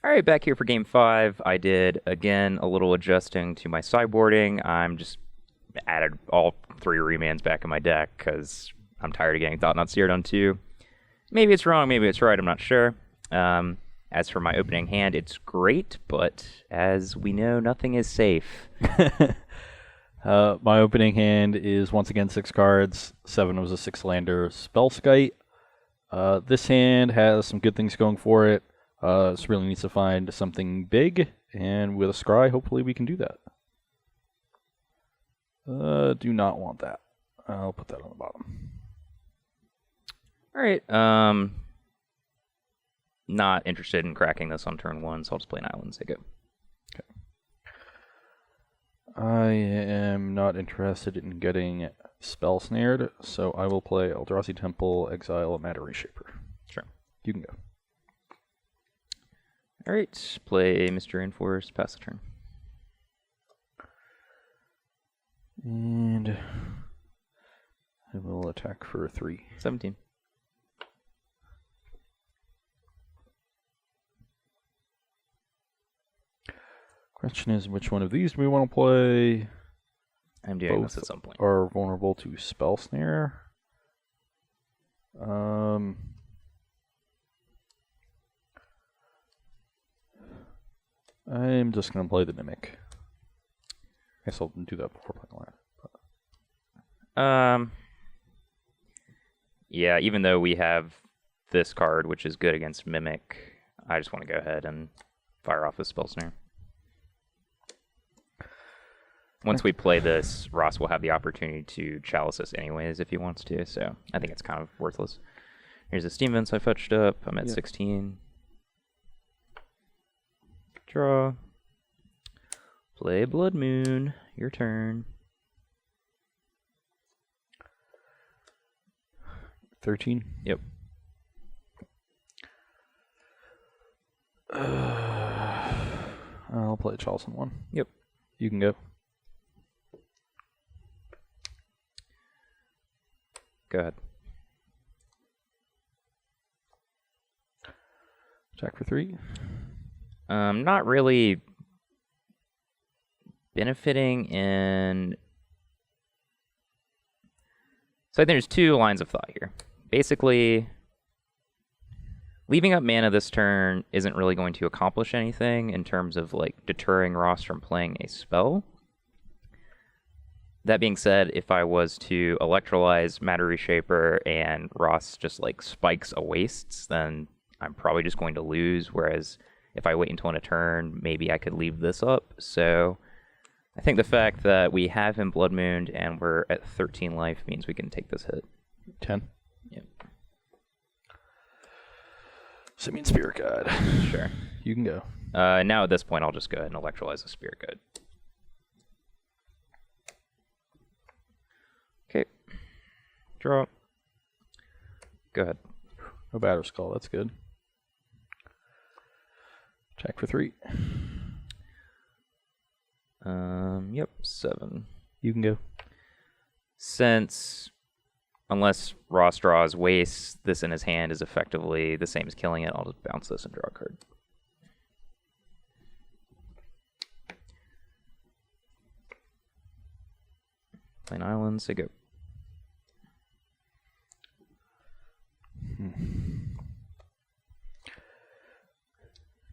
All right, back here for game 5. I did, again, a little adjusting to my sideboarding. I'm just added all 3 remands back in my deck because I'm tired of getting Thought Not Seared on 2. Maybe it's wrong, maybe it's right, I'm not sure. As for my opening hand, it's great, but as we know, nothing is safe. My opening hand is once again 6 cards. 7 was a 6-lander Spellskite. This hand has some good things going for it. It really needs to find something big, and with a scry, hopefully we can do that. Do not want that. I'll put that on the bottom. All right. Not interested in cracking this on turn 1, so I'll just play an island. Take it. Okay. I am not interested in getting spell snared, so I will play Eldrazi Temple, exile a Matter Reshaper. Sure. You can go. All right. Play Mr. Enforce. Pass the turn. And I will attack for 3. 17. Question is, which one of these do we want to play? I'm doing Both this at some point. are vulnerable to Spell Snare. I'm just going to play the Mimic. I guess I'll do that before playing land. Yeah, even though we have this card, which is good against Mimic, I just want to go ahead and fire off the Spell Snare. Once we play this, Ross will have the opportunity to chalice us anyways if he wants to, so I think it's kind of worthless. Here's the Steam Vents I fetched up. I'm at 16. Draw. Play Blood Moon. Your turn. 13? Yep. I'll play Charleston 1. Yep. You can go. Go ahead. Attack for 3. Not really benefiting in... So I think there's 2 lines of thought here. Basically, leaving up mana this turn isn't really going to accomplish anything in terms of like deterring Ross from playing a spell. That being said, if I was to electrolyze Matter Reshaper and Ross just like spikes a wastes, then I'm probably just going to lose, whereas if I wait until in a turn, maybe I could leave this up. So I think the fact that we have him Blood Mooned and we're at 13 life means we can take this hit. 10. Yep. Simian Spirit Guide. Sure. You can go. Now at this point, I'll just go ahead and electrolyze the Spirit Guide. Okay. Draw. Go ahead. No Batter Skull, that's good. Attack for 3. Yep, 7. You can go. Since, unless Ross draws Waste, this in his hand is effectively the same as killing it, I'll just bounce this and draw a card. Plain Island, say go.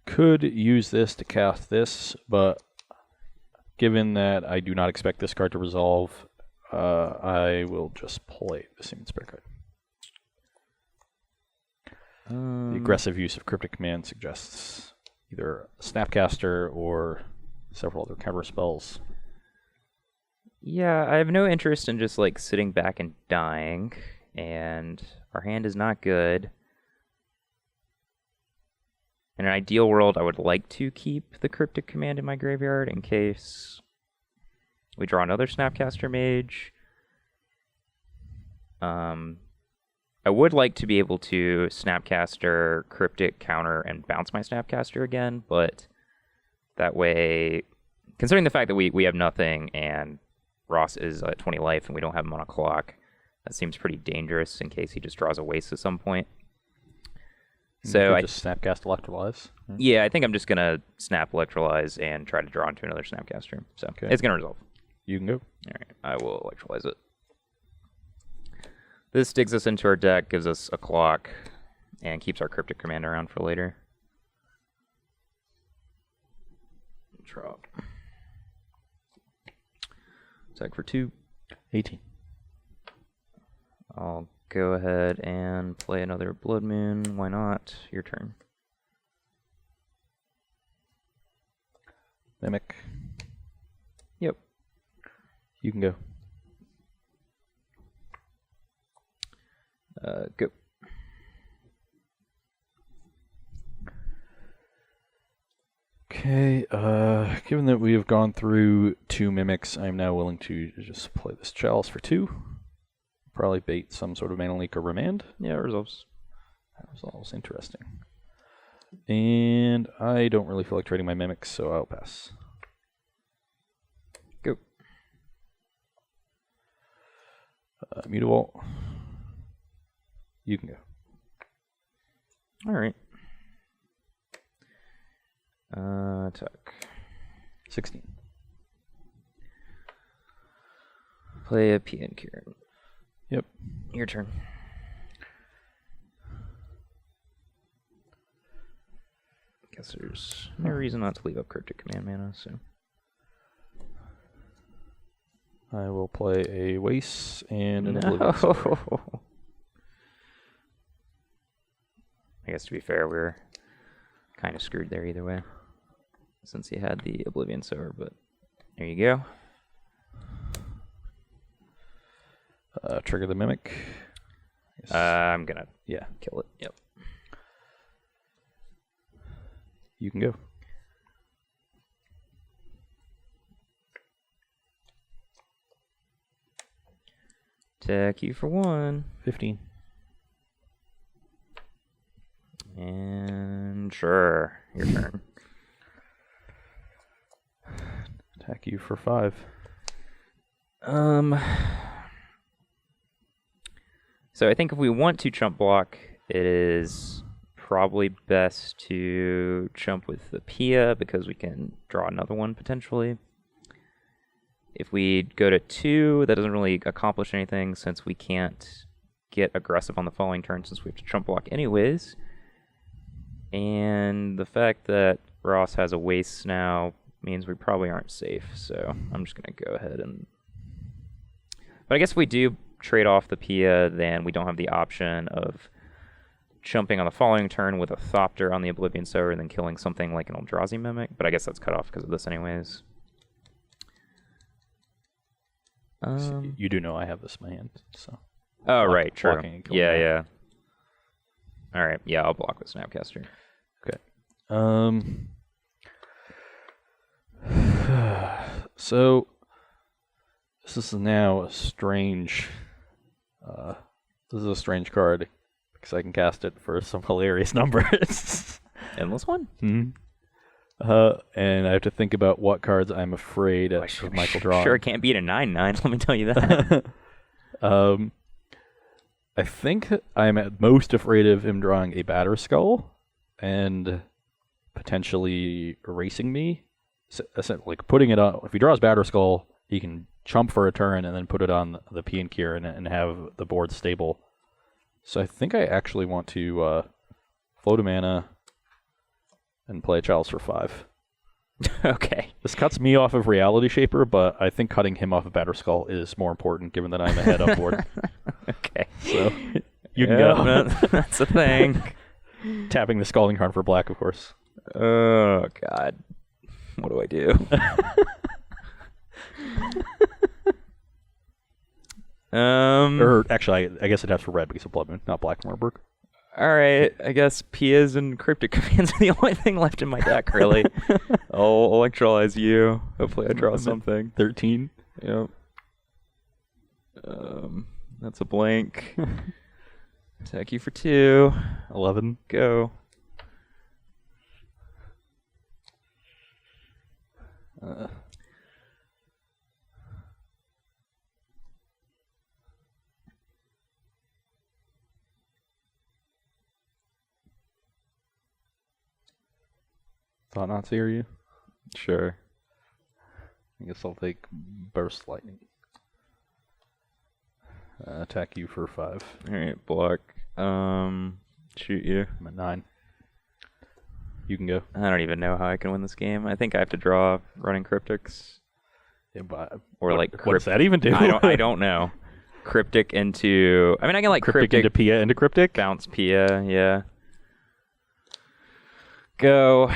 Could use this to cast this, but given that I do not expect this card to resolve, I will just play the Simian Spirit Guide. The aggressive use of Cryptic Command suggests either a Snapcaster or several other counter spells. Yeah, I have no interest in just like sitting back and dying, and our hand is not good. In an ideal world, I would like to keep the Cryptic Command in my graveyard in case we draw another Snapcaster Mage. I would like to be able to Snapcaster, Cryptic, counter, and bounce my Snapcaster again, but that way, considering the fact that we have nothing and Ross is at 20 life and we don't have him on a clock, that seems pretty dangerous in case he just draws a waste at some point. So I just Snapcast Electrolyze. yeah, I think I'm just gonna snap Electrolyze and try to draw into another Snapcaster. So it's gonna resolve. You can go. All right, I will Electrolyze it. This digs us into our deck, gives us a clock, and keeps our Cryptic Command around for later. Drop. Attack for 2. 18. I'll go ahead and play another Blood Moon. Why not? Your turn. Mimic. Yep. You can go. Go. Okay, given that we have gone through 2 Mimics, I'm now willing to just play this Chalice for 2. Probably bait some sort of Mana Leak or Remand. Yeah, it resolves. That resolves. Interesting. And I don't really feel like trading my Mimics, so I'll pass. Go. Mutavault. You can go. All right. Attack. 16. Play a PN Kieran. Yep. Your turn. Guess there's no reason not to leave up Cryptic Command mana, so. I will play a Waste and an Oblivion Sphere. I guess to be fair, we're kind of screwed there either way, since he had the Oblivion Sower, but there you go. Trigger the Mimic. I'm gonna Yeah. kill it. Yep. You can go. Attack you for 1. 15. And sure, your turn. Attack you for 5. So I think if we want to chump block, it is probably best to chump with the Pia because we can draw another one potentially. If we go to 2, that doesn't really accomplish anything since we can't get aggressive on the following turn since we have to chump block anyways. And the fact that Ross has a Waste now means we probably aren't safe, so I'm just going to go ahead and... But I guess if we do trade off the Pia, then we don't have the option of chumping on the following turn with a Thopter on the Oblivion Sower and then killing something like an Eldrazi Mimic, but I guess that's cut off because of this anyways. You do know I have this in my hand, so... Oh, right, true. Yeah, yeah. All right, yeah, I'll block with Snapcaster. Okay. So this is now a strange. This is a strange card because I can cast it for some hilarious numbers. Endless one. And I have to think about what cards I'm afraid of Michael drawing. Sure, it can't beat a 9/9. Let me tell you that. I think I'm at most afraid of him drawing a Batter Skull and potentially erasing me. So, like putting it on. If he draws Batter Skull, he can chump for a turn and then put it on the P and Kieran and have the board stable. So I think I actually want to float a mana and play a Chalice for 5. Okay. This cuts me off of Reality Shaper, but I think cutting him off of Batter Skull is more important given that I'm ahead up board. Okay. So you can go. That's a thing. Tapping the Scalding Tarn for black, of course. Oh, God. What do I do? Or actually, I guess it has for red because of Blood Moon, not Black Marburg. All right, I guess Pias and Cryptic Commands are the only thing left in my deck, really. I'll Electrolyze you. Hopefully I draw something. 13. Yep. That's a blank. Attack you for 2. 11. Go. Thought not seer you? Sure. I guess I'll take Burst Lightning. Attack you for 5. Alright, block. Shoot you. I'm at 9. You can go. I don't even know how I can win this game. I think I have to draw running Cryptics. Yeah, but Or what does that even do? I don't know. Cryptic into... I mean, I can Cryptic into Pia into Cryptic? Bounce Pia, yeah. Go.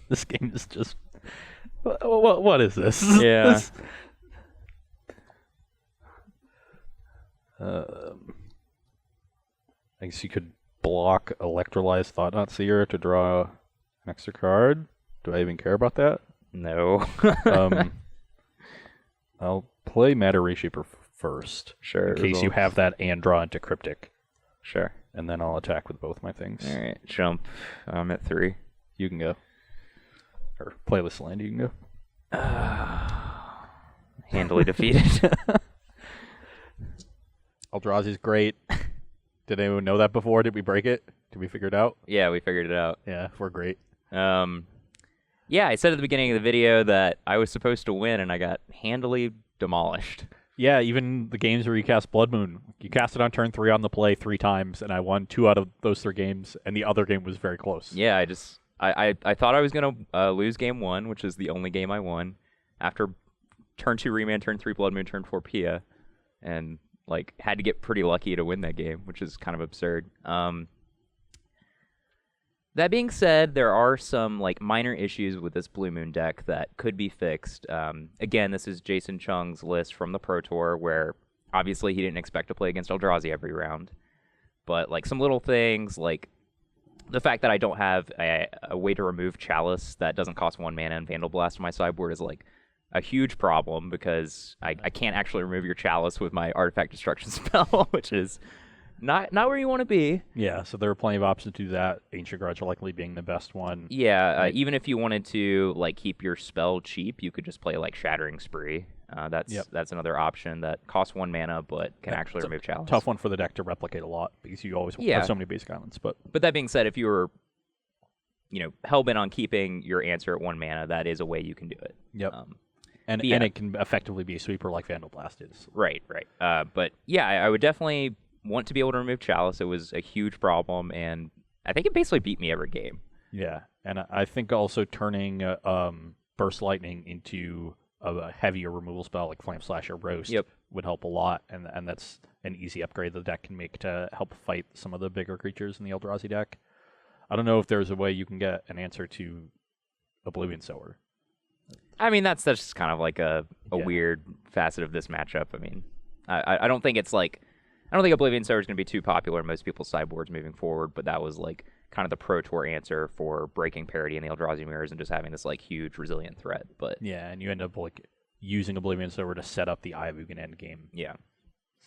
This game is just... What is this? Yeah. I guess you could block Electrolyze Thought Not Seer to draw an extra card. Do I even care about that? No. I'll play Matter Reshaper first. Sure. In case you have that and draw into Cryptic. Sure. And then I'll attack with both my things. Alright, jump. I'm at 3. You can go. Or playlist land, you can go. Handily defeated. Eldrazi's great. Did anyone know that before? Did we break it? Did we figure it out? Yeah, we figured it out. Yeah, we're great. Yeah, I said at the beginning of the video that I was supposed to win, and I got handily demolished. Yeah, even the games where you cast Blood Moon, you cast it on turn 3 on the play 3 times, and I won 2 out of those 3 games, and the other game was very close. Yeah, I thought I was going to lose game 1, which is the only game I won, after turn 2 Remand, turn 3 Blood Moon, turn 4 Pia, and had to get pretty lucky to win that game, which is kind of absurd. That being said, there are some minor issues with this Blue Moon deck that could be fixed. Again, this is Jason Chung's list from the Pro Tour, where obviously he didn't expect to play against Eldrazi every round. But some little things, like the fact that I don't have a way to remove Chalice that doesn't cost 1 mana and Vandal Blast on my sideboard is a huge problem, because I can't actually remove your Chalice with my Artifact Destruction spell, which is not where you want to be. Yeah, so there are plenty of options to do that. Ancient Grudge likely being the best one. Yeah, even if you wanted to keep your spell cheap, you could just play Shattering Spree. That's another option that costs 1 mana but can actually remove Chalice. Tough one for the deck to replicate a lot, because you always have so many basic islands. But that being said, if you were hell-bent on keeping your answer at 1 mana, that is a way you can do it. Yep. And it can effectively be a sweeper like Vandal Blast is. Right. But yeah, I would definitely want to be able to remove Chalice. It was a huge problem, and I think it basically beat me every game. Yeah, and I think also turning Burst Lightning into a heavier removal spell like Flame Slash or Roast would help a lot, and that's an easy upgrade the deck can make to help fight some of the bigger creatures in the Eldrazi deck. I don't know if there's a way you can get an answer to Oblivion Sower. I mean, that's just kind of a weird facet of this matchup. I mean, I don't think it's I don't think Oblivion Sower is going to be too popular in most people's sideboards moving forward, but that was kind of the Pro Tour answer for breaking parity in the Eldrazi mirrors and just having this huge resilient threat. But yeah, and you end up using Oblivion Sower to set up the Eye of Ugin endgame. Yeah.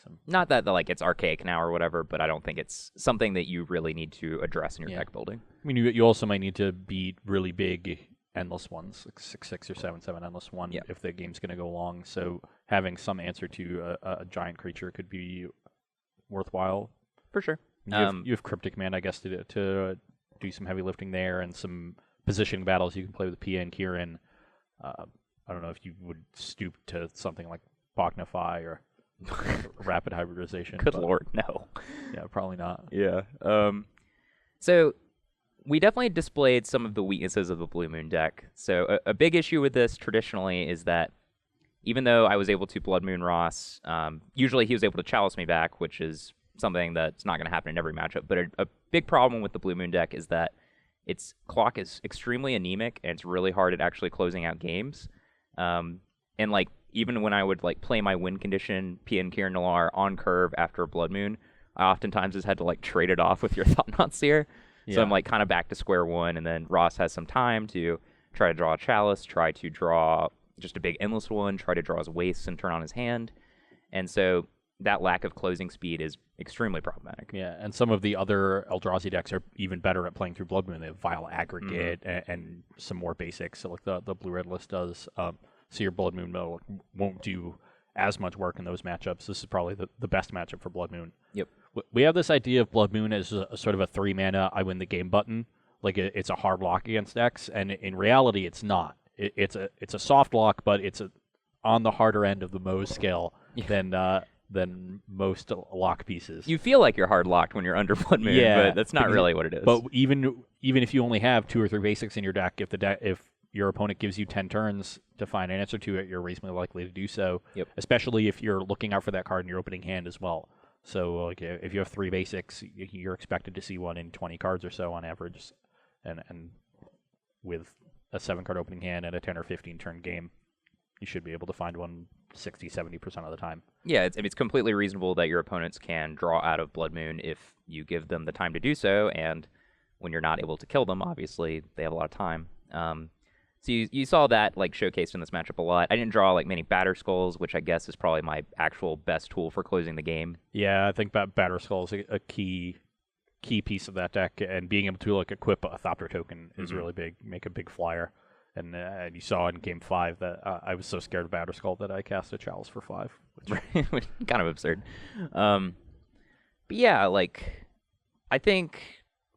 So, not that it's archaic now or whatever, but I don't think it's something that you really need to address in your deck building. I mean, you also might need to beat really big endless ones, 6/6 or 7/7 endless one, if the game's going to go long. So having some answer to a giant creature could be worthwhile. For sure. You have Cryptic Man, I guess, to do some heavy lifting there, and some positioning battles you can play with Pia and Kieran. I don't know if you would stoop to something like Bognify or Rapid Hybridization. Good lord, no. Yeah, probably not. Yeah. So we definitely displayed some of the weaknesses of the Blue Moon deck. So a big issue with this traditionally is that even though I was able to Blood Moon Ross, usually he was able to Chalice me back, which is something that's not going to happen in every matchup. But a big problem with the Blue Moon deck is that its clock is extremely anemic, and it's really hard at actually closing out games. And even when I would play my win condition, Pia and Kieran Nalar on curve after a Blood Moon, I oftentimes just had to trade it off with your Thought Not Seer. So I'm kind of back to square one, and then Ross has some time to try to draw a Chalice, try to draw just a big endless one, try to draw his wastes and turn on his hand. And so that lack of closing speed is extremely problematic. Yeah, and some of the other Eldrazi decks are even better at playing through Blood Moon. They have Vile Aggregate and some more basics, so the blue-red list does. So your Blood Moon won't do as much work in those matchups. This is probably the best matchup for Blood Moon. Yep. We have this idea of Blood Moon as a sort of a 3-mana I win the game button, like it's a hard lock against decks, and in reality, it's not. It's a soft lock, but it's on the harder end of the Mohs scale than most lock pieces. You feel like you're hard locked when you're under Blood Moon, but that's not really what it is. But even if you only have 2 or 3 basics in your deck, if your opponent gives you 10 turns to find an answer to it, you're reasonably likely to do so. Yep. Especially if you're looking out for that card in your opening hand as well. So like if you have 3 basics, you're expected to see one in 20 cards or so on average, and with a 7-card opening hand and a 10 or 15 turn game, you should be able to find one 60-70% of the time. Yeah, it's completely reasonable that your opponents can draw out of Blood Moon if you give them the time to do so, and when you're not able to kill them, obviously, they have a lot of time. So you saw that like showcased in this matchup a lot. I didn't draw like many Batter Skulls, which I guess is probably my actual best tool for closing the game. Yeah, I think Batter Skull is a key piece of that deck, and being able to like equip a Thopter token is really big, make a big flyer. And you saw in Game 5 that I was so scared of Batter Skull that I cast a Chalice for 5. Which kind of absurd. But yeah, like, I think,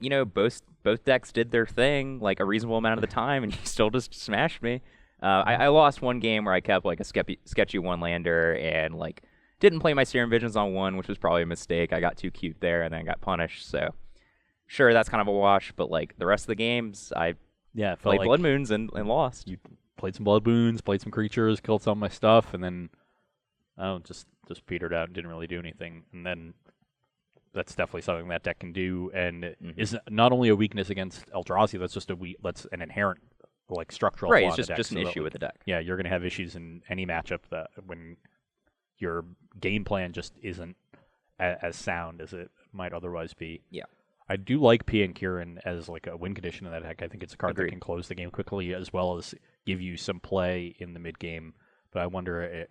both decks did their thing, like, a reasonable amount of the time, and he still just smashed me. I lost one game where I kept, like, a sketchy one-lander and, like, didn't play my Serum Visions on 1, which was probably a mistake. I got too cute there, and then I got punished, so sure, that's kind of a wash, but, like, the rest of the games, I played like Blood Moons and lost. You played some Blood Moons, played some creatures, killed some of my stuff, and then just petered out and didn't really do anything. And then that's definitely something that deck can do, and is not only a weakness against Eldrazi. That's just that's an inherent like structural flaw Right, it's just an issue with the deck. Yeah, you're going to have issues in any matchup that when your game plan just isn't as sound as it might otherwise be. Yeah. I do like P and Kieran as like a win condition in that deck. I think it's a card Agreed. that can close the game quickly as well as give you some play in the mid game. But I wonder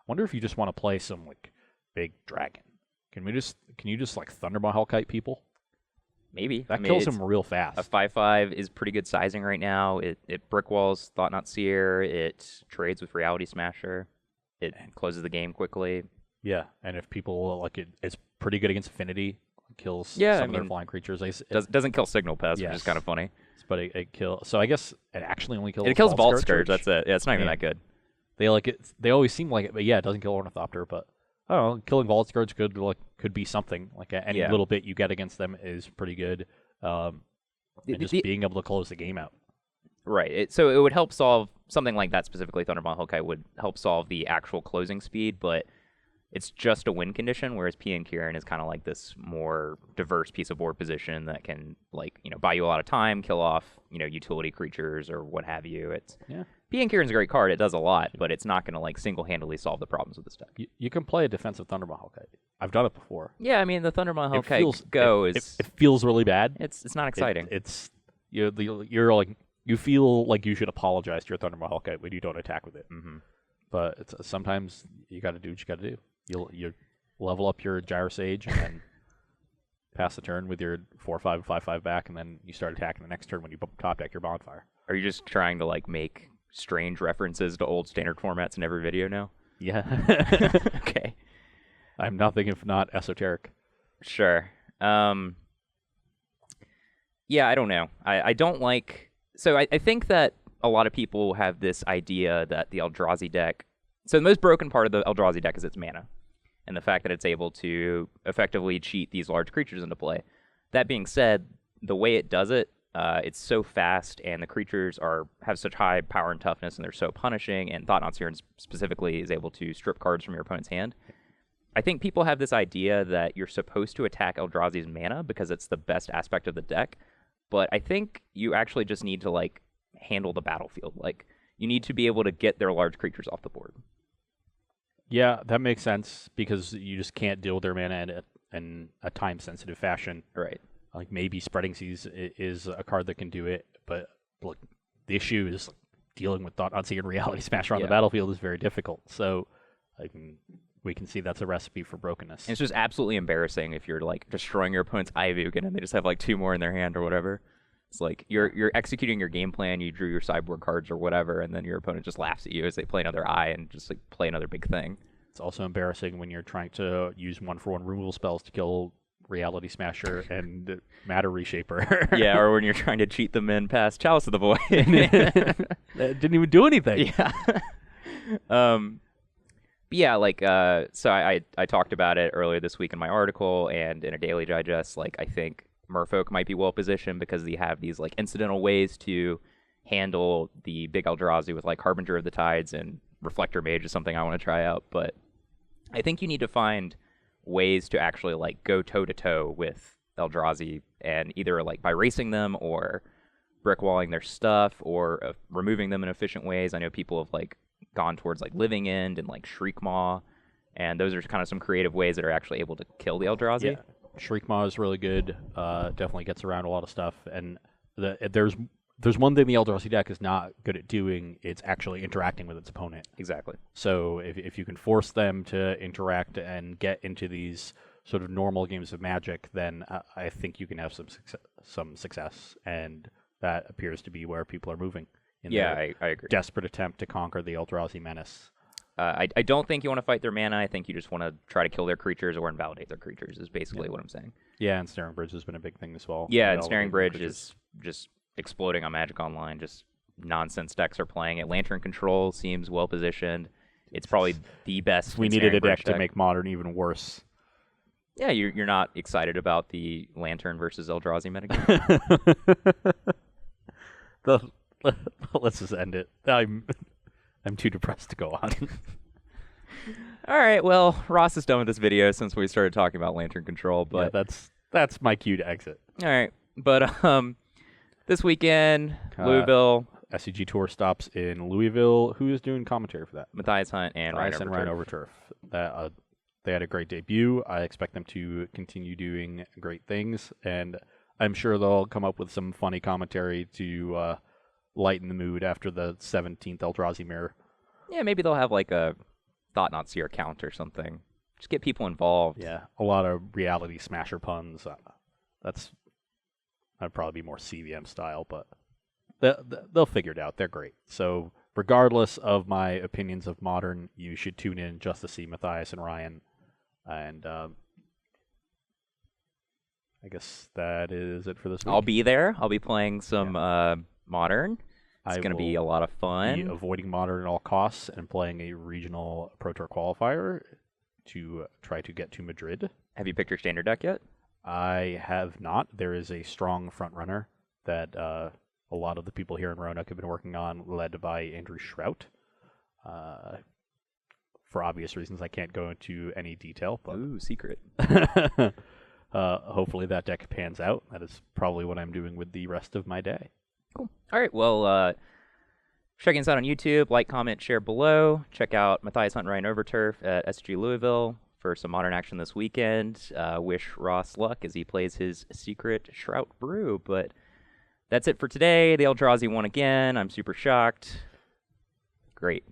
if you just want to play some like big dragon. Can you just like Thundermaw Hellkite people? Maybe. That kills him real fast. A 5/5 is pretty good sizing right now. It brick walls Thought Not Seer. It trades with Reality Smasher. It closes the game quickly. Yeah, and if people like it, it's pretty good against Affinity. Kills some of their flying creatures. Doesn't kill Signal Pest, which is kind of funny. But it kills. So I guess it actually only kills. It kills Vault Scourge. That's it. Yeah, it's not even that good. They like it. They always seem like it, but yeah, it doesn't kill Ornithopter. But I don't know, killing Vault Scourge could be something. Like any little bit you get against them is pretty good. And just being able to close the game out. Right. So it would help solve something like that specifically. Thunderbolt Hellkite would help solve the actual closing speed, but it's just a win condition, whereas P and Kieran is kind of like this more diverse piece of board position that can, like, buy you a lot of time, kill off, utility creatures or what have you. P and Kieran's a great card. It does a lot, but it's not going to, like, single-handedly solve the problems with this deck. You can play a defensive Thunderbolt Hellkite. I've done it before. Yeah, I mean, the Thunderbolt Hellkite it feels really bad. It's not exciting. You're like, you feel like you should apologize to your Thunderbolt Hellkite when you don't attack with it. Mm-hmm. But sometimes you got to do what you got to do. You level up your Gyro Sage and then pass the turn with your 4/5, 5/5 back, and then you start attacking the next turn when you top deck your Bonfire. Are you just trying to like make strange references to old standard formats in every video now? Yeah. Okay. I'm nothing if not esoteric. Sure. Yeah, I don't know. I don't like... So I think that a lot of people have this idea that the Eldrazi deck... So the most broken part of the Eldrazi deck is its mana, and the fact that it's able to effectively cheat these large creatures into play. That being said, the way it does it, it's so fast, and the creatures have such high power and toughness, and they're so punishing, and Thought Not Seer specifically is able to strip cards from your opponent's hand. I think people have this idea that you're supposed to attack Eldrazi's mana because it's the best aspect of the deck, but I think you actually just need to, like, handle the battlefield. Like, you need to be able to get their large creatures off the board. Yeah, that makes sense because you just can't deal with their mana in a time-sensitive fashion. Right. Like maybe Spreading Seas is a card that can do it, but look, the issue is dealing with Thought Not Seer and Reality Smasher on the battlefield is very difficult. So we can see that's a recipe for brokenness. And it's just absolutely embarrassing if you're like destroying your opponent's Ivy again and they just have like 2 more in their hand or whatever. It's like you're executing your game plan, you drew your sideboard cards or whatever, and then your opponent just laughs at you as they play another eye and just like play another big thing. It's also embarrassing when you're trying to use 1-for-1 removal spells to kill Reality Smasher and Matter Reshaper. Yeah, or when you're trying to cheat them in past Chalice of the Void. That didn't even do anything. Yeah. But yeah, like, so I talked about it earlier this week in my article and in a daily digest. Like, I think Merfolk might be well positioned because they have these like incidental ways to handle the big Eldrazi with like Harbinger of the Tides, and Reflector Mage is something I want to try out. But I think you need to find ways to actually like go toe to toe with Eldrazi, and either like by racing them or brickwalling their stuff or removing them in efficient ways. I know people have like gone towards like Living End and like Shriekmaw, and those are kind of some creative ways that are actually able to kill the Eldrazi. Yeah. Shriekmaw is really good. Definitely gets around a lot of stuff. And there's one thing the Eldrazi deck is not good at doing. It's actually interacting with its opponent. Exactly. So if you can force them to interact and get into these sort of normal games of Magic, then I think you can have some success. And that appears to be where people are moving. I agree. Desperate attempt to conquer the Eldrazi menace. I don't think you want to fight their mana. I think you just want to try to kill their creatures or invalidate their creatures is basically what I'm saying. Yeah, and Snaring Bridge has been a big thing as well. Yeah, and Snaring Bridge is just exploding on Magic Online. Just nonsense decks are playing it. Lantern Control seems well positioned. It's probably the best. We needed a deck to make Modern even worse. Yeah, you're not excited about the Lantern versus Eldrazi metagame? Let's just end it. I'm too depressed to go on. All right, well, Ross is done with this video since we started talking about Lantern Control, but yeah, that's my cue to exit. All right, but this weekend, Louisville. SCG Tour stops in Louisville. Who is doing commentary for that? Matthias Hunt and Ryan Overturf. They had a great debut. I expect them to continue doing great things, and I'm sure they'll come up with some funny commentary to lighten the mood after the 17th Eldrazi mirror. Yeah, maybe they'll have like a Thought Not Seer count or something. Just get people involved. Yeah, a lot of Reality Smasher puns. That'd probably be more CVM style, but they'll figure it out. They're great. So regardless of my opinions of Modern, you should tune in just to see Matthias and Ryan. And I guess that is it for this week. I'll be there. I'll be playing some Modern. It's going to be a lot of fun. Be avoiding Modern at all costs and playing a regional Pro Tour qualifier to try to get to Madrid. Have you picked your standard deck yet? I have not. There is a strong front runner that a lot of the people here in Roanoke have been working on, led by Andrew Shrout. For obvious reasons, I can't go into any detail. But ooh, secret. Hopefully that deck pans out. That is probably what I'm doing with the rest of my day. Cool. All right. Well, check us out on YouTube. Like, comment, share below. Check out Matthias Hunt and Ryan Overturf at SG Louisville for some Modern action this weekend. Wish Ross luck as he plays his secret Shrout Brew. But that's it for today. The Eldrazi won again. I'm super shocked. Great.